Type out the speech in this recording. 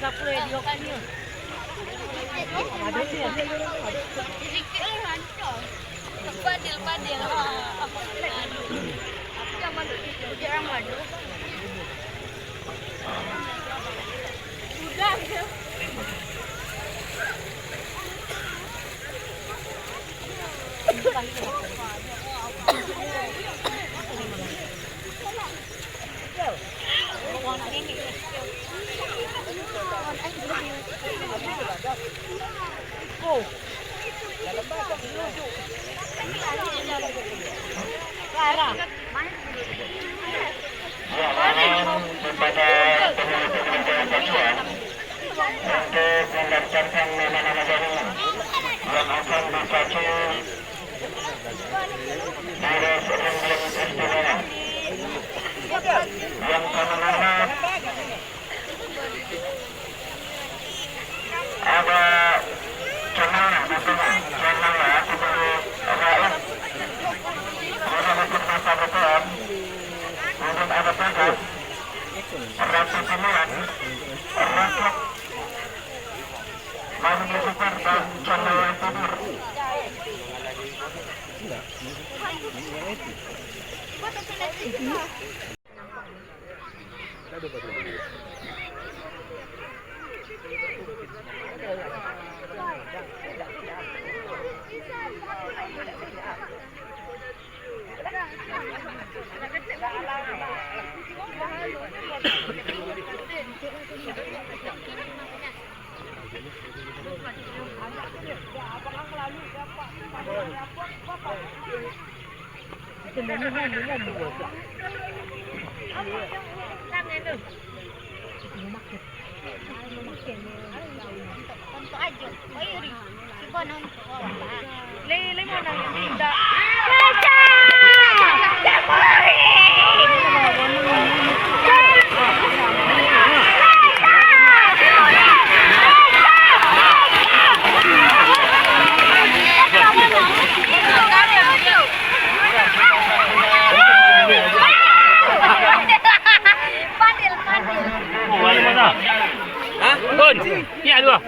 Padil. Jangan jarang madu. Sudah. Untuk mendaftarkan nama-nama baru yang akan dipacu dari sebelum istimewa yang pertama ada channel aku baru rakyat untuk masa depan untuk ada tugas rasa pilihan rakyat Mami super dan channel tidur. Hah? Bun, iya dua.